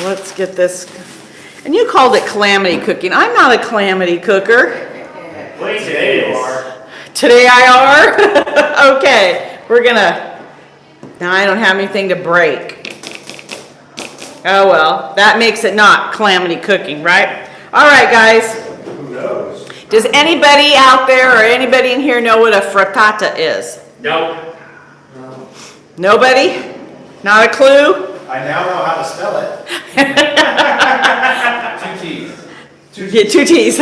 let's get this. And you called it calamity cooking. I'm not a calamity cooker. Well, today you are. Today I are? Okay, we're gonna, now I don't have anything to break. Oh well, that makes it not calamity cooking, right? All right, guys. Who knows? Does anybody out there or anybody in here know what a frittata is? Nope. Nobody? Not a clue? I now know how to spell it. Two T's. Get 2 T's.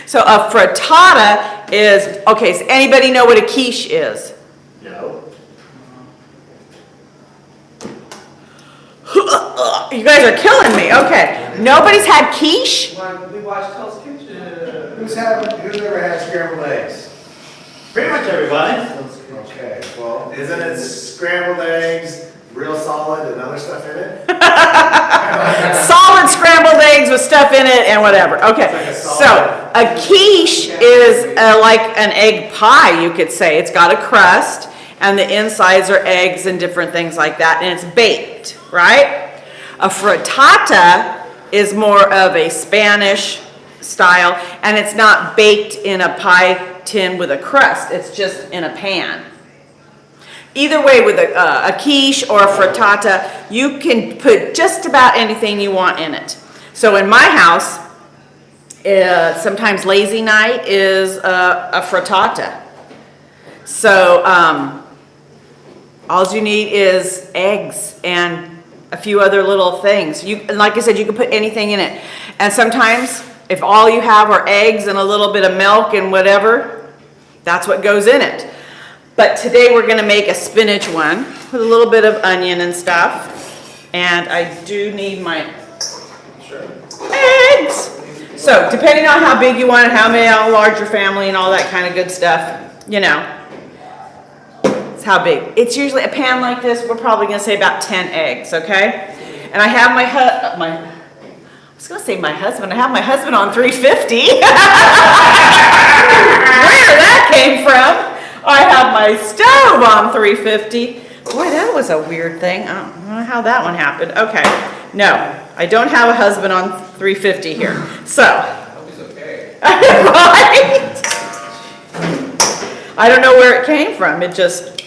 So a frittata is, okay, so anybody know what a quiche is? No. You guys are killing me. Okay. Nobody's had quiche? We watched Hell's Kitchen. Who's ever had scrambled eggs? Pretty much everybody. Okay, well, isn't it scrambled eggs, real solid, and other stuff in it? Solid scrambled eggs with stuff in it and whatever. Okay. It's like a So solid- a quiche is like an egg pie, you could say. It's got a crust and the insides are eggs and different things like that, and it's baked, right? A frittata is more of a Spanish style, and it's not baked in a pie tin with a crust. It's just in a pan. Either way, with a quiche or a frittata, you can put just about anything you want in it. So in my house, sometimes lazy night is a frittata. So all you need is eggs and a few other little things. Like I said, you can put anything in it. And sometimes, if all you have are eggs and a little bit of milk and whatever, that's what goes in it. But today we're gonna make a spinach one with a little bit of onion and stuff. And I do need my eggs. So depending on how big you want it, how large your family and all that kind of good stuff, you know. It's how big. It's usually a pan like this, we're probably gonna say about 10 eggs, okay? And I have I was gonna say my husband. I have my husband on 350. Where that came from? I have my stove on 350. Boy, that was a weird thing. I don't know how that one happened. Okay, no, I don't have a husband on 350 here. So, Hope he's okay. right? I don't know where it came from. It just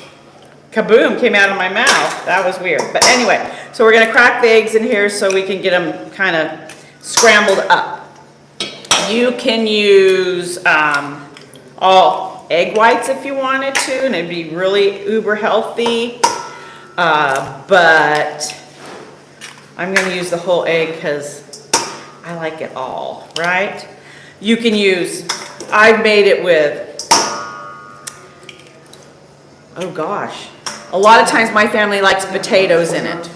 kaboom came out of my mouth. That was weird. But anyway, so we're gonna crack the eggs in here so we can get them kind of scrambled up. You can use all egg whites if you wanted to, and it'd be really uber healthy. But I'm gonna use the whole egg because I like it all, right? You can use, I've made it with, oh gosh, a lot of times my family likes potatoes in it.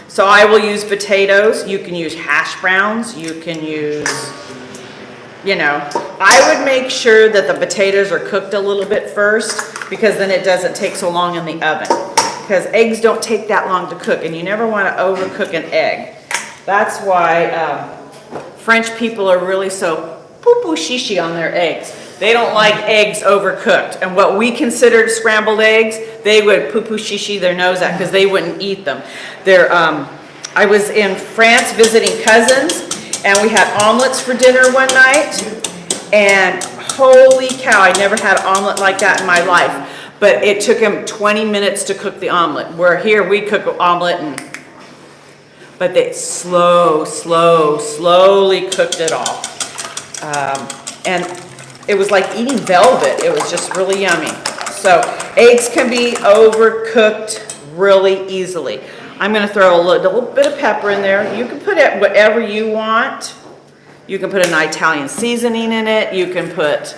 So I will use potatoes. You can use hash browns. You can use, you know, I would make sure that the potatoes are cooked a little bit first, because then it doesn't take so long in the oven. Because eggs don't take that long to cook, and you never want to overcook an egg. That's why French people are really so poo-poo shishi on their eggs. They don't like eggs overcooked. And what we considered scrambled eggs, they would poo-poo shishi their nose at because they wouldn't eat them. I was in France visiting cousins, and we had omelets for dinner one night. And holy cow, I never had an omelet like that in my life. But it took them 20 minutes to cook the omelet. Where here we cook an omelet, but they slowly cooked it all. And it was like eating velvet. It was just really yummy. So eggs can be overcooked really easily. I'm gonna throw a little bit of pepper in there. You can put it whatever you want. You can put an Italian seasoning in it. You can put,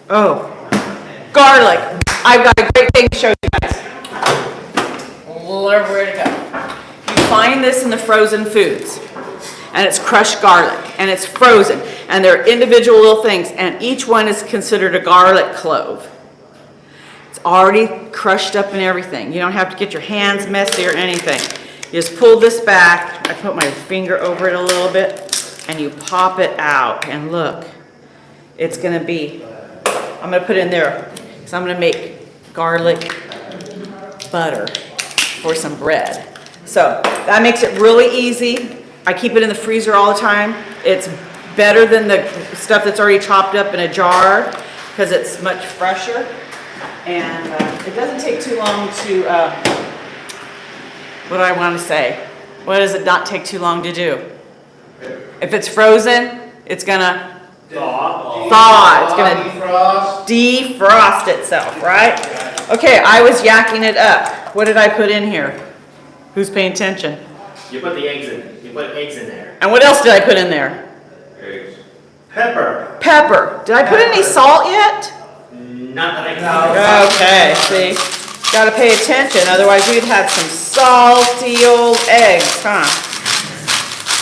garlic. I've got a great thing to show you guys. Where to go? You find this in the frozen foods. And it's crushed garlic, and it's frozen, and they're individual little things, and each one is considered a garlic clove. It's already crushed up and everything. You don't have to get your hands messy or anything. You just pull this back. I put my finger over it a little bit, and you pop it out, and look, it's gonna be, I'm gonna put it in there, because I'm gonna make garlic butter for some bread. So that makes it really easy. I keep it in the freezer all the time. It's better than the stuff that's already chopped up in a jar because it's much fresher. And it doesn't take too long to, what do I want to say? What does it not take too long to do? If it's frozen, it's gonna thaw. It's gonna defrost itself, right? Okay, I was yakking it up. What did I put in here? Who's paying attention? You put the eggs in. You put eggs in there. And what else did I put in there? Eggs. Pepper. Pepper. Did I put any salt yet? Not that I can see. Okay, see? Gotta pay attention, otherwise we'd have some salty old eggs, huh?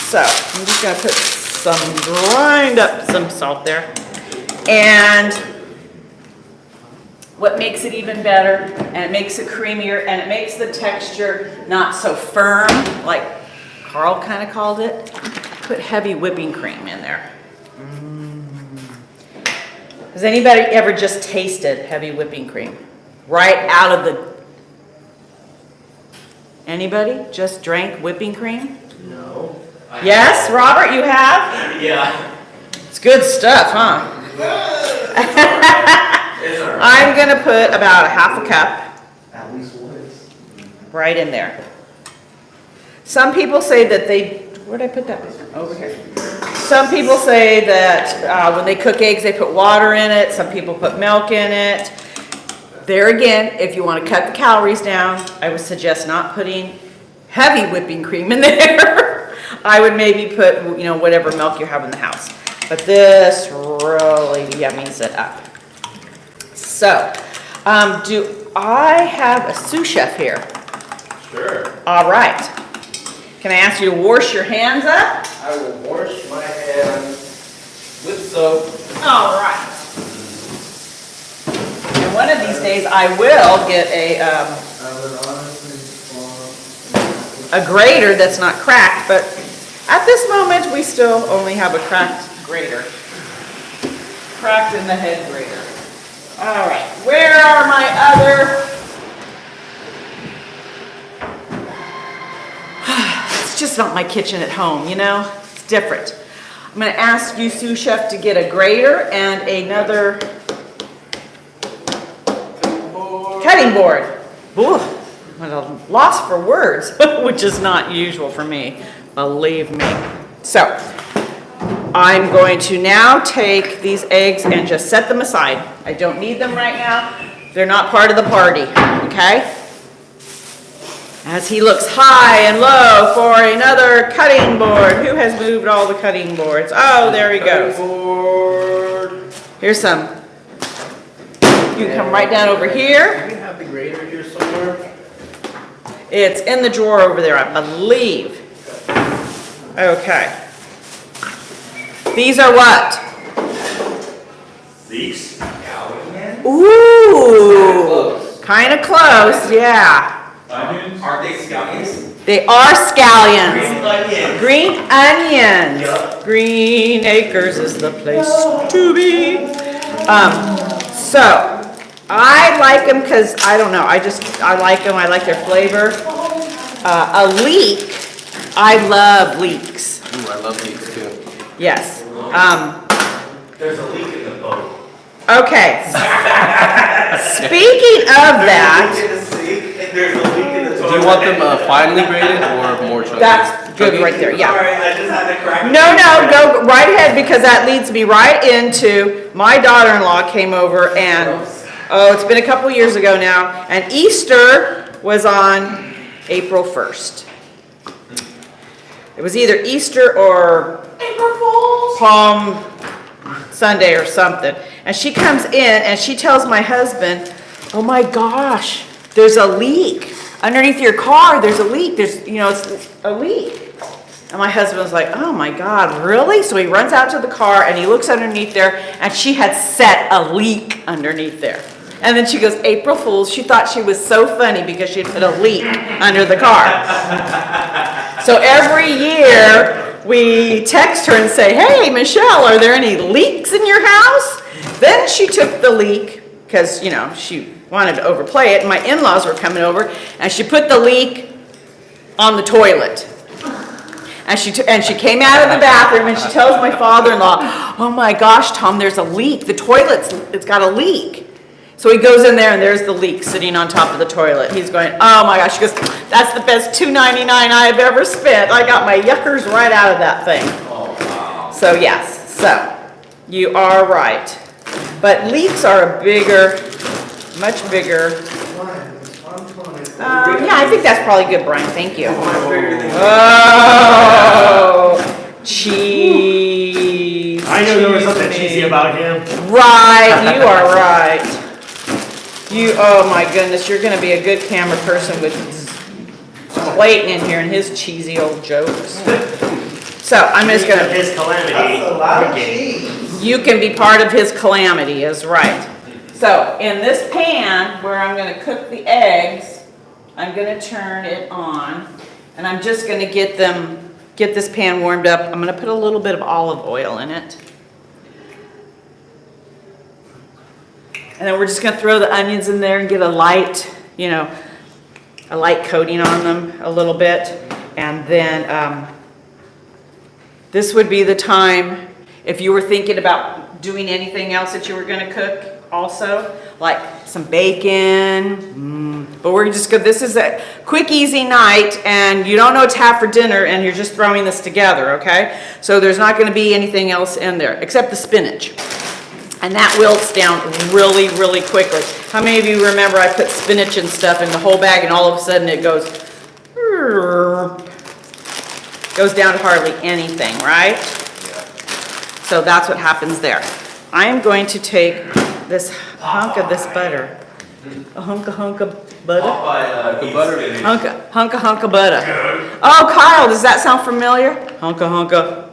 So, I'm just gonna put grind up some salt there. And what makes it even better, and it makes it creamier, and it makes the texture not so firm, like Carl kind of called it, put heavy whipping cream in there. Has anybody ever just tasted heavy whipping cream? Right out of the... Anybody just drank whipping cream? No. Yes, Robert, you have? Yeah. It's good stuff, huh? I'm gonna put about a half a cup At least once. right in there. Some people say that where'd I put that? Over here. Some people say that when they cook eggs, they put water in it. Some people put milk in it. There again, if you want to cut the calories down, I would suggest not putting heavy whipping cream in there. I would maybe put, whatever milk you have in the house. But this really yummies it up. So, do I have a sous chef here? Sure. All right. Can I ask you to wash your hands up? I will wash my hands with soap. All right. And one of these days I will get I would honestly a grater that's not cracked, but at this moment we still only have a cracked grater. Cracked in the head grater. All right, where are my other? It's just not my kitchen at home, It's different. I'm going to ask you, sous chef, to get a grater and another cutting board. Ooh, I'm at a loss for words, which is not usual for me, believe me. So, I'm going to now take these eggs and just set them aside. I don't need them right now. They're not part of the party, okay? As he looks high and low for another cutting board. Who has moved all the cutting boards? Oh, there he goes. Board. Here's some. You can come right down over here. Do we have the grater here somewhere? It's in the drawer over there, I believe. Okay. These are what? Leeks. Ooh, kind of close, yeah. Onions. Are they scallions? They are scallions. Onions. Green onions. Yup. Green Acres is the place to be. So, I like them because, I don't know, I like them, I like their flavor. A leek, I love leeks. Ooh, I love these too. Yes. There's a leak in the boat. Okay. Speaking of that, There's a leak in the toilet. Do you want them finely graded or more chunky? that's good Chunky? right there, yeah. Sorry, I just had to crack. No, go right ahead because that leads me right into my daughter-in-law came over and, it's been a couple years ago now, and Easter was on April 1st. It was either Easter or April Fool's Palm Sunday or something. And she comes in and she tells my husband, oh my gosh, there's a leak. Underneath your car, there's a leak. It's a leak. And my husband was like, oh my God, really? So he runs out to the car and he looks underneath there and she had set a leak underneath there. And then she goes, April Fool's. She thought she was so funny because she had put a leak under the car. So every year we text her and say, hey, Michelle, are there any leaks in your house? Then she took the leak because, she wanted to overplay it. And my in-laws were coming over and she put the leak on the toilet. And she came out of the bathroom and she tells my father-in-law, "Oh my gosh, Tom, there's a leak. The toilet's, it's got a leak." So he goes in there and there's the leak sitting on top of the toilet. He's going, "Oh my gosh." She goes, "That's the best $2.99 I've ever spent. I got my yuckers right out of that thing." Oh, wow. So yes, so you are right. But leaks are a bigger, much bigger. Yeah, I think that's probably good, Brian. Thank you. Oh, cheese. I knew there was something cheesy about him. Right, you are right. Oh my goodness, you're gonna be a good camera person with Clayton in here and his cheesy old jokes. So I'm just Speaking of gonna, his calamity. That's a lot of cooking. cheese. you can be part of his calamity, is right. So in this pan where I'm gonna cook the eggs, I'm gonna turn it on and I'm just gonna get this pan warmed up. I'm gonna put a little bit of olive oil in it. And then we're just gonna throw the onions in there and get a light, a light coating on them a little bit. And then this would be the time, if you were thinking about doing anything else that you were gonna cook also, like some bacon. But we're just gonna, this is a quick, easy night and you don't know what to have for dinner and you're just throwing this together, okay? So there's not gonna be anything else in there except the spinach. And that wilts down really, really quickly. How many of you remember I put spinach and stuff in the whole bag and all of a sudden it goes down to hardly anything, right? So that's what happens there. I am going to take this hunk of this butter. A hunk of butter? Popeye, butter. Hunk of butter. Oh, Kyle, does that sound familiar? Hunk of.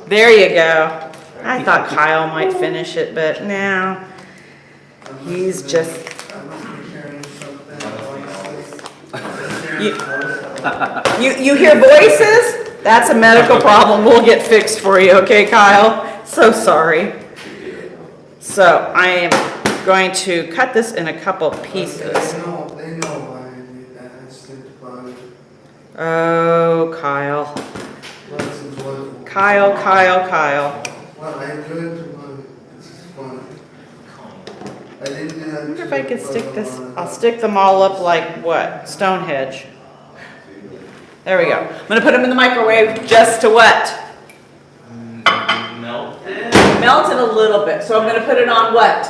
There you go. I thought Kyle might finish it, but no. He's just. You hear voices? That's a medical problem. We'll get fixed for you, okay, Kyle? So sorry. So I am going to cut this in a couple pieces. They know why I need that. I stick butter. Oh, Kyle. Lessons what? Kyle. Well, I learned to butter. This is fun. I didn't have I wonder if I could stick this. I'll stick them all up like what? Stonehenge. There we go. I'm going to put them in the microwave just to what? Melt it a little bit. So I'm going to put it on what?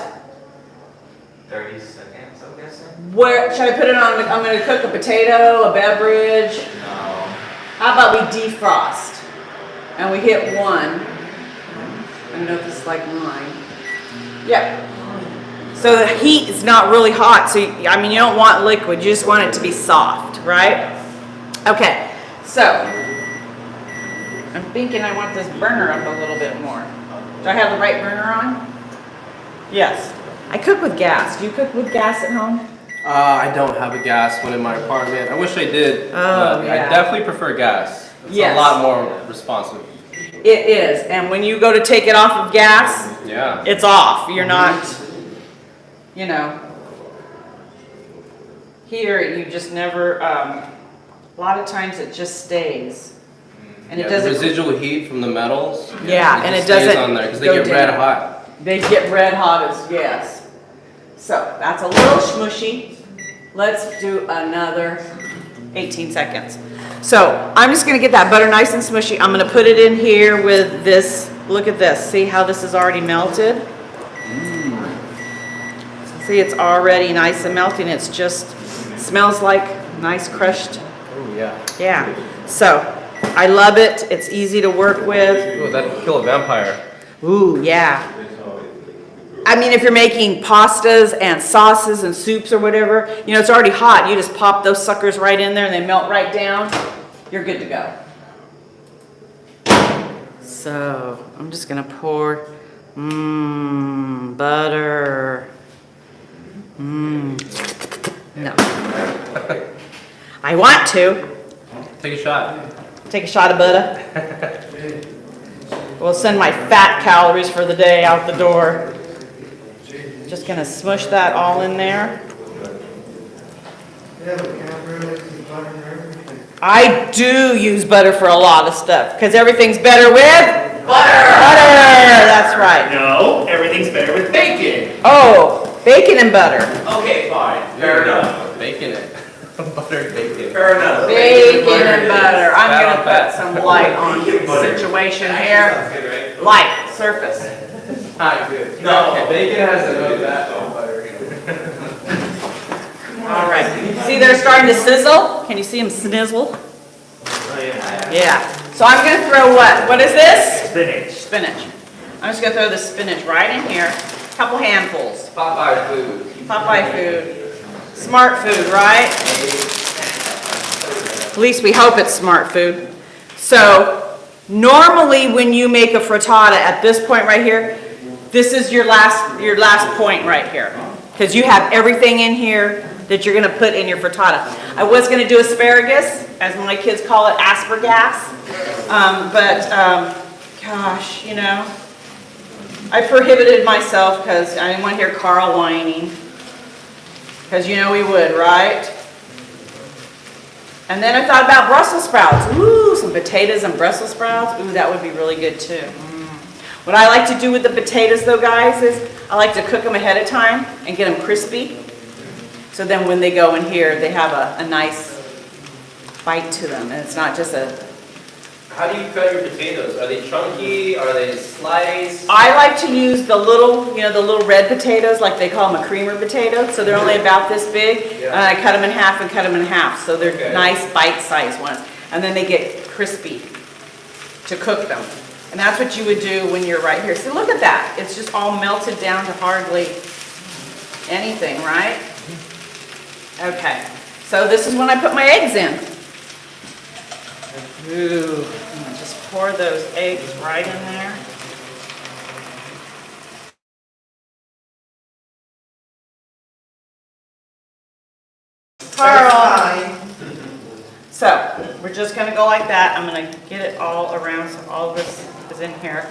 30 seconds, I'm guessing? Where should I put it on? I'm going to cook a potato, a beverage. No. How about we defrost? And we hit 1. I don't know if it's like mine. Yeah. So the heat is not really hot. So, you don't want liquid. You just want it to be soft, right? Okay. So, I'm thinking I want this burner up a little bit more. Do I have the right burner on? Yes. I cook with gas. Do you cook with gas at home? I don't have a gas one in my apartment. I wish I did. But yeah. I definitely prefer gas. It's Yes. a lot more responsive. It is. And when you go to take it off of gas, Yeah. it's off. You're not, here you just never, a lot of times it just stays. And it Yeah, doesn't. residual heat from the metals. Yeah, and just it doesn't stays on there because they go get red down. hot. They get red hot yes. So that's a little smushy. Let's do another 18 seconds. So I'm just gonna get that butter nice and smushy. I'm gonna put it in here with this. Look at this. See how this is already melted? See, it's already nice and melting. It's just smells like nice crushed. Oh yeah. Yeah. So I love it. It's easy to work with. Ooh, that'd kill a vampire. Ooh, yeah. If you're making pastas and sauces and soups or whatever, it's already hot. You just pop those suckers right in there and they melt right down. You're good to go. So I'm just gonna pour, butter. No. I want to. Take a shot. Take a shot of butter. We'll send my fat calories for the day out the door. Just gonna smush that all in there. Yeah, but can't really use butter and everything. I do use butter for a lot of stuff, because everything's better with butter, that's right. No, everything's better with bacon. Oh, bacon and butter. Okay, fine, fair enough. Bacon it. Buttered bacon. Fair enough. Bacon and butter. I'm Bad gonna on fat. put some light on the situation here. Sounds good, right? Light, surface. Not good. No. Bacon has no fat on butter. All right. See, they're starting to sizzle. Can you see them snizzle? Oh, yeah. Yeah. So I'm gonna throw what? What is this? Spinach. Spinach. I'm just gonna throw the spinach right in here. Couple handfuls. Popeye food. Popeye food. Smart food, right? At least we hope it's smart food. So normally when you make a frittata at this point right here, this is your last point right here. Because you have everything in here that you're gonna put in your frittata. I was gonna do asparagus, as my kids call it, aspergas. Gosh, you know, I prohibited myself because I didn't want to hear Carl whining. Because you know we would, right? And then I thought about Brussels sprouts. Ooh, some potatoes and Brussels sprouts. Ooh, that would be really good too. What I like to do with the potatoes though, guys, is I like to cook them ahead of time and get them crispy. So then when they go in here, they have a nice bite to them. And it's not just a... How do you cut your potatoes? Are they chunky? Are they sliced? I like to use the little, you know, the little red potatoes, like they call them a creamer potato. So they're only about this big. Yeah. And I cut them in half and cut them in half. So they're Okay. nice bite-sized ones. And then they get crispy to cook them. And that's what you would do when you're right here. See, look at that. It's just all melted down to hardly anything, right? Okay. So this is when I put my eggs in. Ooh, I'm gonna just pour those eggs right in there. Carl. So, we're just gonna go like that. I'm gonna get it all around so all of this is in here.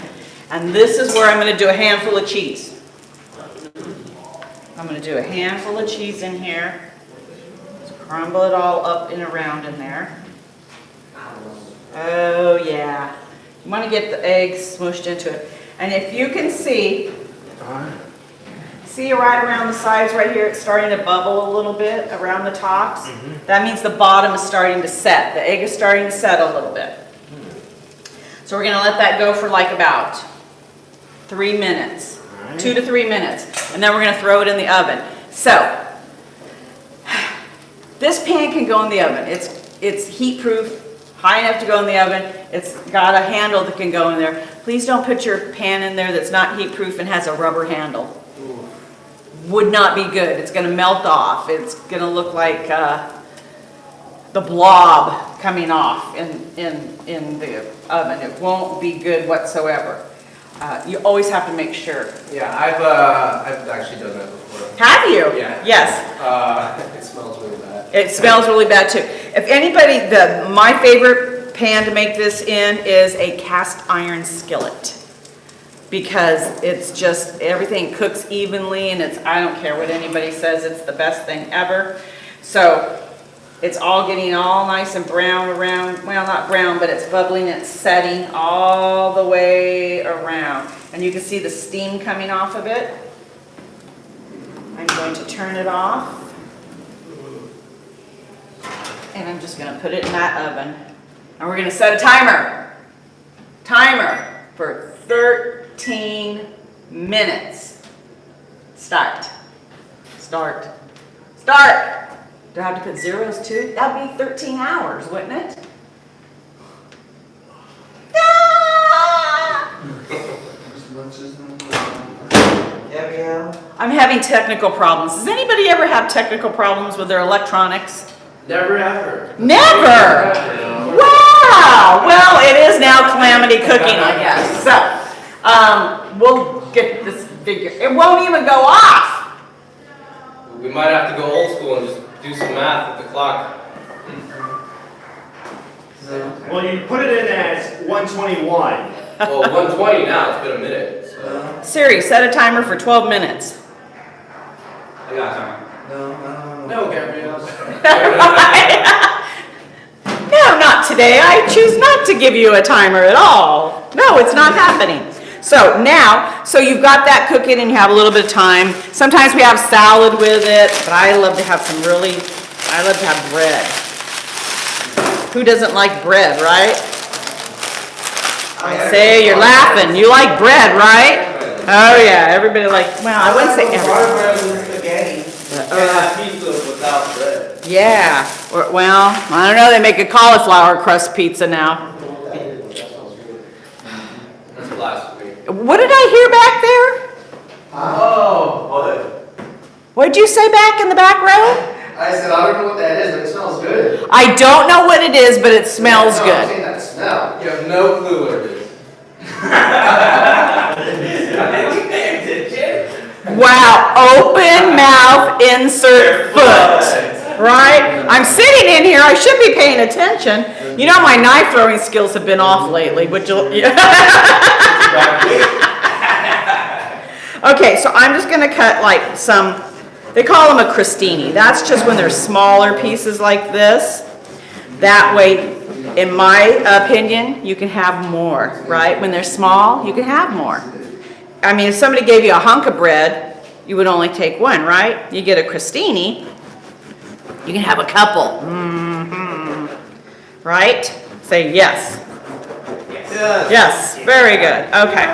And this is where I'm gonna do a handful of cheese. I'm gonna do a handful of cheese in here. Just crumble it all up and around in there. Oh yeah. You want to get the eggs smushed into it. And if you can see right around the sides right here, it's starting to bubble a little bit around the tops. That means the bottom is starting to set. The egg is starting to set a little bit. So we're going to let that go for like about 3 minutes. 2 to 3 minutes. And then we're going to throw it in the oven. So, this pan can go in the oven. It's heat proof. High enough to go in the oven. It's got a handle that can go in there. Please don't put your pan in there that's not heat proof and has a rubber handle. Would not be good. It's going to melt off. It's going to look like the blob coming off in the oven. It won't be good whatsoever. You always have to make sure. Yeah, I've actually done that before. Have you? Yeah. Yes. It smells really bad. It smells really bad too. If anybody, my favorite pan to make this in is a cast iron skillet. Because it's just, everything cooks evenly and I don't care what anybody says, it's the best thing ever. So it's all getting all nice and brown around, well not brown, but it's bubbling, it's setting all the way around. And you can see the steam coming off of it. I'm going to turn it off. And I'm just going to put it in that oven. And we're going to set a timer. Timer for 13 minutes. Start. Start. Start. Do I have to put zeros too? That'd be 13 hours, wouldn't it? Ah! As much as I'm having technical problems. Does anybody ever have technical problems with their electronics? Never ever. Never! Wow! Well, it is now Calamity cooking, I guess. So, we'll get this figure. It won't even go off. We might have to go old school and just do some math with the clock. Well, you put it in as 121. Well, 120 now. It's been a minute. So. Siri, set a timer for 12 minutes. I got time. No, No, Gabrielle. No, not today. I choose not to give you a timer at all. No, it's not happening. So now, so you've got that cooking and you have a little bit of time. Sometimes we have salad with it, but I love to have I love to have bread. Who doesn't like bread, right? I say you're laughing. You like bread, right? Oh yeah, everybody well, I wouldn't say everybody. Spaghetti. Can't have pizza without bread. Yeah, well, I don't know, they make a cauliflower crust pizza now. That's blasphemy. What did I hear back there? Oh, what? What'd you say back in the back row? I said, I don't know what that is, but it smells good. I don't know what it is, but it smells No, I'm good. saying that smell. You have no clue what it is. Wow, open mouth, insert foot. Right? I'm sitting in here, I should be paying attention. You know, my knife throwing skills have been off lately, which you'll. Okay, so I'm just gonna cut like some, they call them a crostini. That's just when they're smaller pieces like this. That way, in my opinion, you can have more, right? When they're small, you can have more. I mean, if somebody gave you a hunk of bread, you would only take one, right? You get a crostini, you can have a couple. Right? Say yes. Yes, very good. Okay.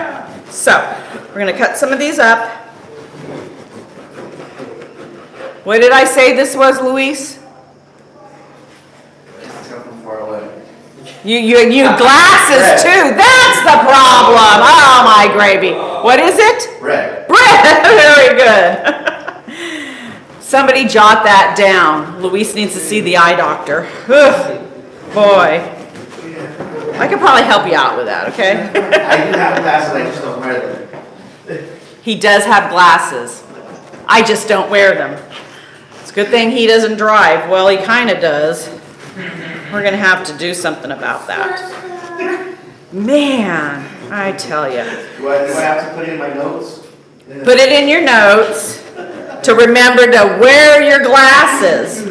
So, we're going to cut some of these up. What did I say this was, Luis? It's coming from far away. You glasses too. That's the problem. Oh my gravy. What is it? Bread. Bread. Very good. Somebody jot that down. Luis needs to see the eye doctor. Ugh, boy. I could probably help you out with that, okay? I do have glasses, I just don't wear them. He does have glasses. I just don't wear them. It's a good thing he doesn't drive. Well, he kind of does. We're going to have to do something about that. Man, I tell you. Do I have to put it in my notes? Put it in your notes to remember to wear your glasses.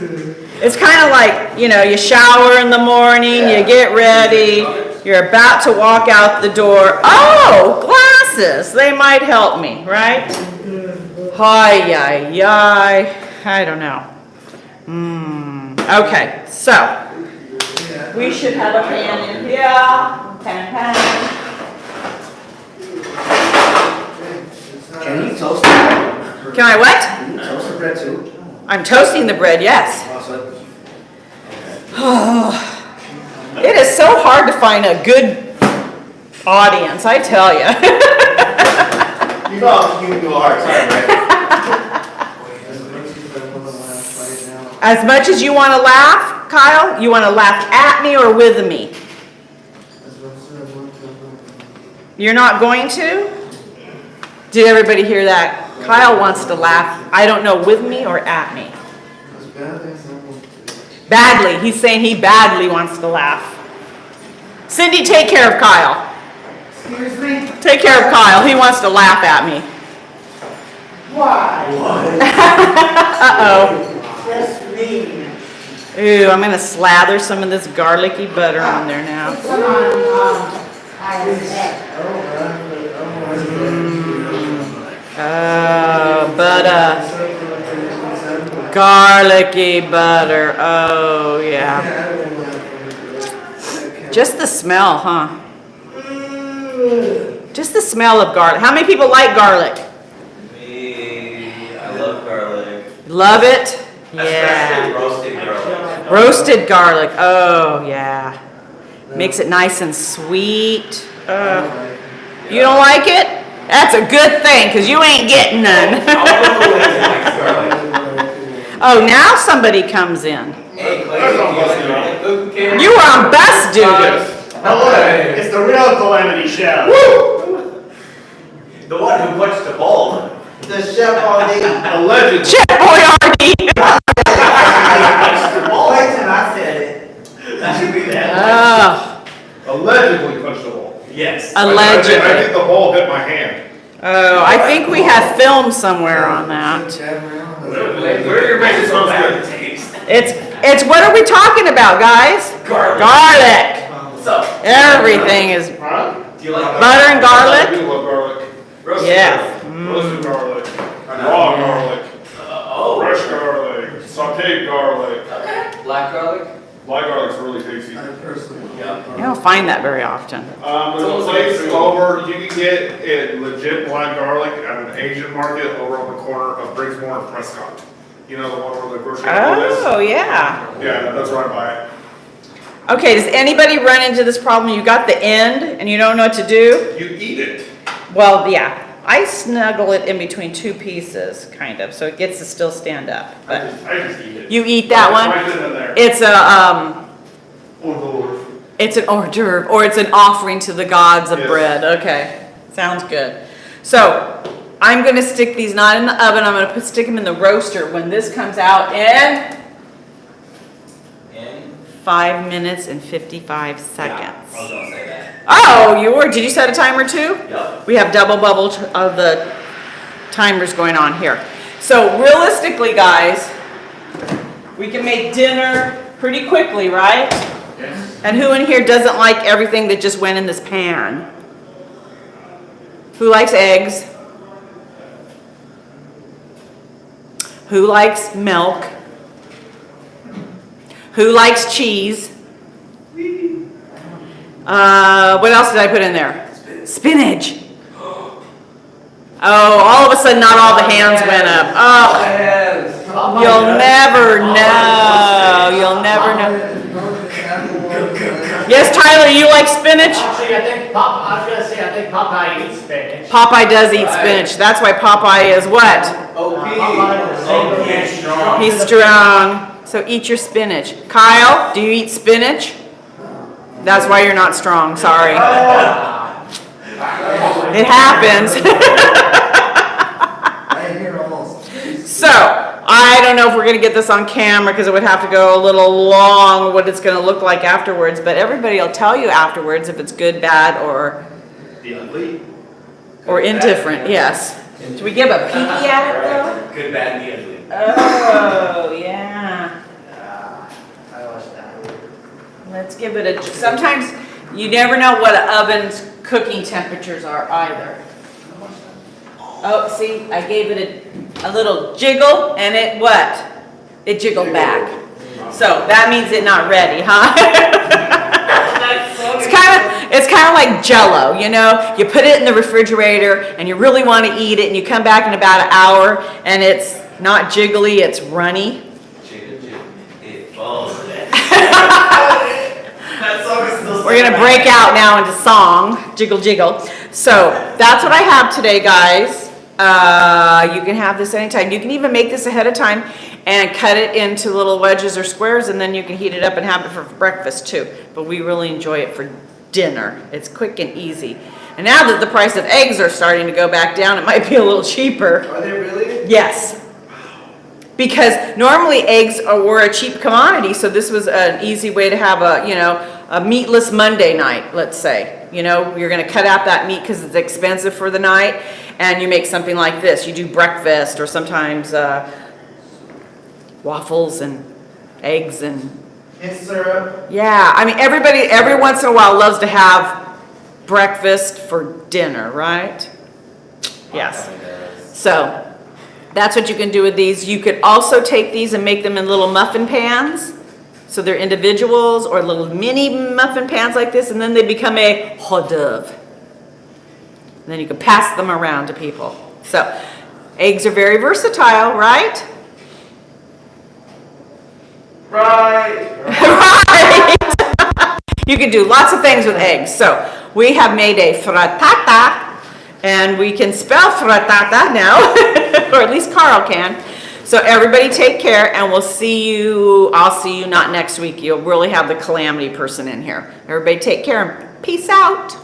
It's kind of like, you know, you shower in the morning, you get ready, you're about to walk out the door. Oh, glasses, they might help me, right? Hi. I don't know. Okay, so we should have a pan in here. Pan. Can you toast the bread? Can I what? Can you toast the bread too? I'm toasting the bread, yes. It is so hard to find a good audience, I tell you. You know I'm giving you a hard time, right? As much as you want to laugh, Kyle, you want to laugh at me or with me? You're not going to? Did everybody hear that? Kyle wants to laugh, I don't know, with me or at me? Badly. He's saying he badly wants to laugh. Cindy, take care of Kyle. Excuse me? Take care of Kyle. He wants to laugh at me. Why? Uh-oh. That's mean. Ooh, I'm going to slather some of this garlicky butter on there now. Come on, I was that. Oh, butter. Garlicky butter. Oh, yeah. Just the smell, huh? Just the smell of garlic. How many people like garlic? Me, I love garlic. Love it? Especially Yeah. roasted garlic. Roasted garlic. Oh, yeah. Makes it nice and sweet. You don't like it? That's a good thing, because you ain't getting none. Oh, now somebody comes in. Hey, Clay, do you like garlic cookie can? You were on bus duty. Hello, it's the real Calamity show. The one who punched the ball. The chef all day. Allegedly. Chef Boyardee. Clayton, I said it. That should be that. Oh, Allegedly punched the ball. Yes. I allegedly. think the ball hit my hand. Oh, I think we have film somewhere on that. Where are your microphones? It's It's, what are we talking about, guys? Garlic. What's up? Everything is Huh? Do you like butter and I garlic. do love garlic. roasted Yes. Roasted garlic, Or not? raw garlic, Oh. fresh garlic, sauteed garlic. Okay. Black garlic? My garlic's really tasty. I personally. Yeah. You don't find that very often. There's a place over, you can get it legit black garlic at an Asian market over on the corner of Briggsmore and Prescott. You know, the one where the grocery store is? Oh, yeah. Yeah, that's right by it. Okay, does anybody run into this problem? You got the end and you don't know what to do? You eat it. Well, yeah, I snuggle it in between two pieces, kind of, so it gets to still stand up. I But just eat it. you eat that one? Right then and there. It's it's an hors d'oeuvre, or it's an offering to the gods of Yes. bread. Okay, sounds good. So I'm gonna stick these not in the oven. I'm gonna stick them in the roaster when this comes out in And? 5 minutes and 55 I was seconds. gonna say that. Oh, you were? Did you set a timer too? Yep. We have double bubble of the timers going on here. So realistically, guys, we can make dinner pretty quickly, right? Yes. And who in here doesn't like everything that just went in this pan? Who likes eggs? Who likes milk? Who likes cheese? What else did I put in there? Spinach. Oh, all of a sudden, not all the hands went up. Oh, you'll never know. You'll never know. Yes, Tyler, you like spinach? Actually, I think Popeye eats spinach. Popeye does eat spinach. That's why Popeye is what? OP. OP is strong. He's strong. So eat your spinach. Kyle, do you eat spinach? That's why you're not strong. Sorry. It happens. I hear almost. So, I don't know if we're going to get this on camera because it would have to go a little long what it's going to look like afterwards, but everybody will tell you afterwards if it's good, bad, or The ugly? indifferent. Yes. Should we give a peeky at it though? Good, bad, and the ugly. Oh, yeah. I watched that. Let's give it a, sometimes you never know what an oven's cooking temperatures are either. Oh, see, I gave it a little jiggle and it what? It jiggled back. So that means it's not ready, huh? It's kind of like Jell-O, you know? You put it in the refrigerator and you really want to eat it and you come back in about an hour and it's not jiggly, it's runny. It falls. We're gonna break out now into song, jiggle jiggle. So that's what I have today, guys. You can have this anytime. You can even make this ahead of time and cut it into little wedges or squares, and then you can heat it up and have it for breakfast too. But we really enjoy it for dinner. It's quick and easy. And now that the price of eggs are starting to go back down, it might be a little cheaper. Are they really? Yes. Because normally eggs were a cheap commodity, so this was an easy way to have a, you know, a meatless Monday night, let's say. You know, you're gonna cut out that meat because it's expensive for the night, and you make something like this. You do breakfast, or sometimes waffles and eggs and, Hint syrup? yeah. I mean, everybody, every once in a while loves to have breakfast for dinner, right? Yes. So, that's what you can do with these. You could also take these and make them in little muffin pans. So they're individuals or little mini muffin pans like this, and then they become a hors d'oeuvre. And then you can pass them around to people. So, eggs are very versatile, right? Right. Right! You can do lots of things with eggs. So, we have made a frittata, and we can spell frittata now, or at least Carl can. So everybody take care, and we'll see you, I'll see you not next week. You'll really have the Calamity person in here. Everybody take care and peace out.